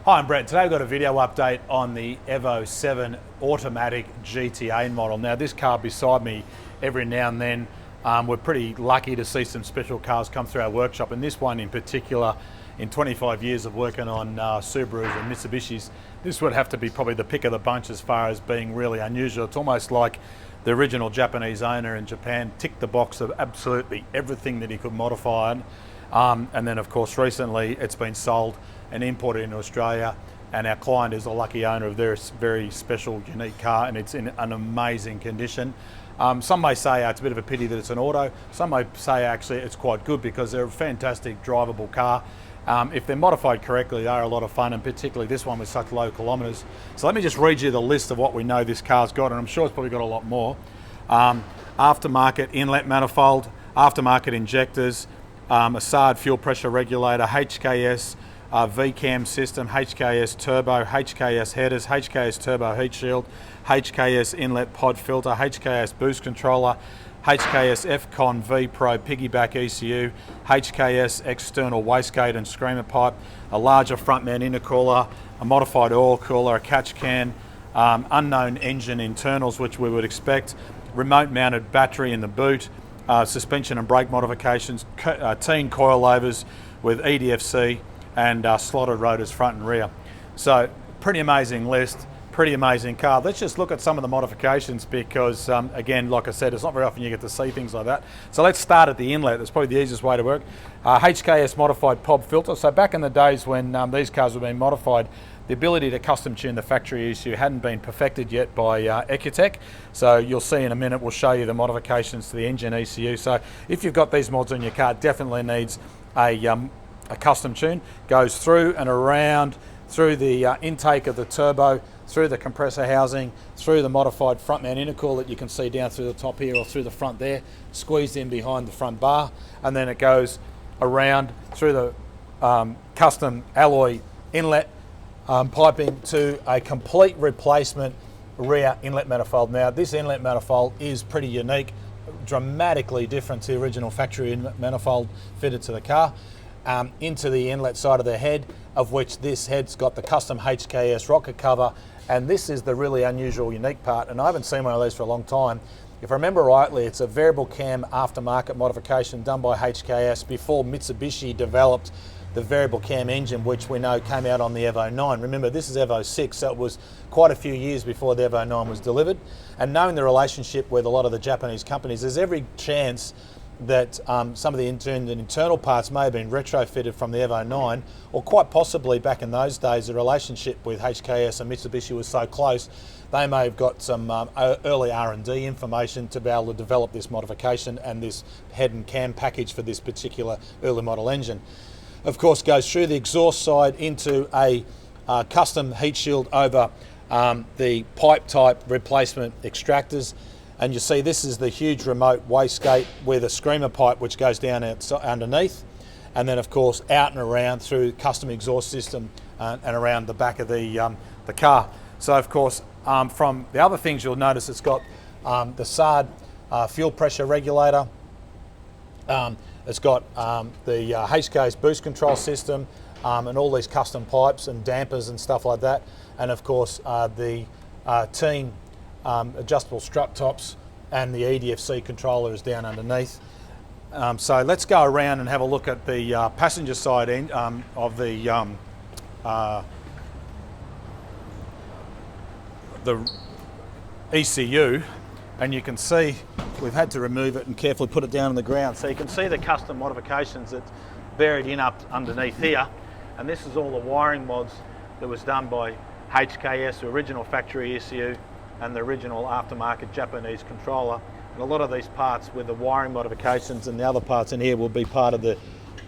Hi, I'm Brett. Today we've got a video update on the Evo 7 automatic GTA model. Now this car beside me, every now and then, we're pretty lucky to see some special cars come through our workshop, and this one in particular, in 25 years of working on Subarus and Mitsubishis, this would have to be probably the pick of the bunch as far as being really unusual. It's almost like the original Japanese owner in Japan ticked the box of absolutely everything that he could modify it. And then of course recently it's been sold and imported into Australia, and our client is a lucky owner of their very special, unique car, and it's in an amazing condition. Some may say it's a bit of a pity that it's an auto. Some may say actually it's quite good because they're a fantastic drivable car. If they're modified correctly, they are a lot of fun, and particularly this one with such low kilometres. So let me just read you the list of what we know this car's got, and I'm sure it's probably got a lot more. Aftermarket inlet manifold, aftermarket injectors, a SARD fuel pressure regulator, HKS VCAM system, HKS turbo, HKS headers, HKS turbo heat shield, HKS inlet pod filter, HKS boost controller, HKS FCON V Pro piggyback ECU, HKS external wastegate and screamer pipe, a larger front mount intercooler, a modified oil cooler, a catch can, unknown engine internals which we would expect, remote mounted battery in the boot, suspension and brake modifications, teen coilovers with EDFC, and slotted rotors front and rear. So pretty amazing list, pretty amazing car. Let's just look at some of the modifications because again, like I said, it's not very often you get to see things like that. So let's start at the inlet. That's probably the easiest way to work. HKS modified POB filter. So back in the days when these cars were being modified, the ability to custom tune the factory ECU hadn't been perfected yet by Ecutech. So you'll see in a minute, we'll show you the modifications to the engine ECU. So if you've got these mods on your car, it definitely needs a custom tune. Goes through and around, through the intake of the turbo, through the compressor housing, through the modified front mount intercooler that you can see down through the top here or through the front there, squeezed in behind the front bar, and then it goes around through the custom alloy inlet piping to a complete replacement rear inlet manifold. Now this inlet manifold is pretty unique, dramatically different to the original factory inlet manifold fitted to the car. Into the inlet side of the head, of which this head's got the custom HKS rocket cover, and this is the really unusual, unique part, and I haven't seen one of these for a long time. If I remember rightly, it's a variable cam aftermarket modification done by HKS before Mitsubishi developed the variable cam engine, which we know came out on the Evo 9. Remember, this is Evo 6, so it was quite a few years before the Evo 9 was delivered. And knowing the relationship with a lot of the Japanese companies, there's every chance that some of the internal parts may have been retrofitted from the Evo 9, or quite possibly back in those days the relationship with HKS and Mitsubishi was so close they may have got some early R&D information to be able to develop this modification and this head and cam package for this particular early model engine. Of course, goes through the exhaust side into a custom heat shield over the pipe type replacement extractors. And you see this is the huge remote wastegate with a screamer pipe which goes down underneath, and then of course out and around through custom exhaust system and around the back of the car. So of course from the other things you'll notice, it's got the SARD fuel pressure regulator, it's got the HKS boost control system, and all these custom pipes and dampers and stuff like that, and of course the teen adjustable strut tops, and the EDFC controller is down underneath. So let's go around and have a look at the passenger side end of the ECU, and you can see we've had to remove it and carefully put it down on the ground. So you can see the custom modifications that's buried in up underneath here, and this is all the wiring mods that was done by HKS, the original factory ECU, and the original aftermarket Japanese controller. And a lot of these parts with the wiring modifications and the other parts in here will be part of the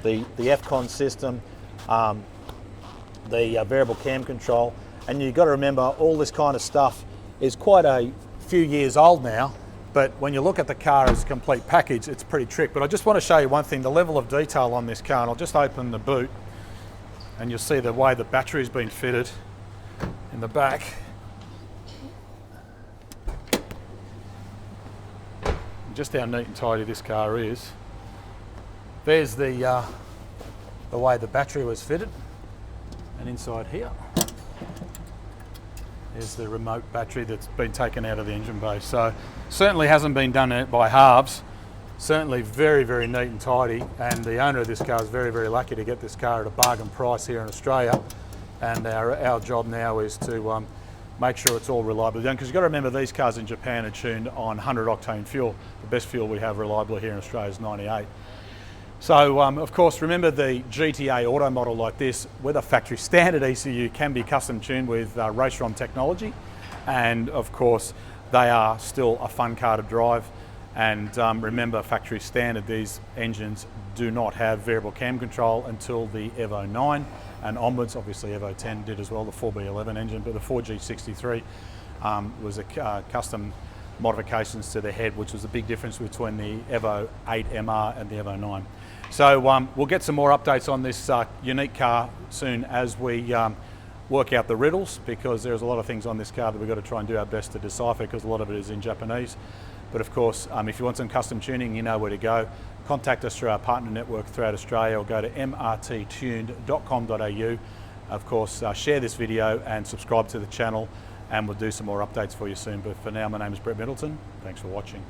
FCON system, the variable cam control. And you've got to remember, all this kind of stuff is quite a few years old now, but when you look at the car as a complete package, it's pretty trick. But I just want to show you one thing, the level of detail on this car, and I'll just open the boot and you'll see the way the battery's been fitted in the back. Just how neat and tidy this car is. There's the way the battery was fitted. And inside here is the remote battery that's been taken out of the engine bay. So certainly hasn't been done by halves. Certainly very, very neat and tidy. And the owner of this car is very, very lucky to get this car at a bargain price here in Australia. And our job now is to make sure it's all reliably done, because you've got to remember these cars in Japan are tuned on 100 octane fuel. The best fuel we have reliably here in Australia is 98. So of course, remember the GTA auto model like this with a factory standard ECU can be custom tuned with Raceron technology. And of course, they are still a fun car to drive. And remember, factory standard, these engines do not have variable cam control until the Evo 9 and onwards. Obviously Evo 10 did as well, the 4B11 engine, but the 4G63 was a custom modifications to the head, which was a big difference between the Evo 8 MR and the Evo 9. So we'll get some more updates on this unique car soon as we work out the riddles, because there's a lot of things on this car that we've got to try and do our best to decipher, because a lot of it is in Japanese. But of course, if you want some custom tuning, you know where to go. Contact us through our partner network throughout Australia, or go to mrttuned.com.au. Of course, share this video and subscribe to the channel, and we'll do some more updates for you soon. But for now, my name is Brett Middleton. Thanks for watching.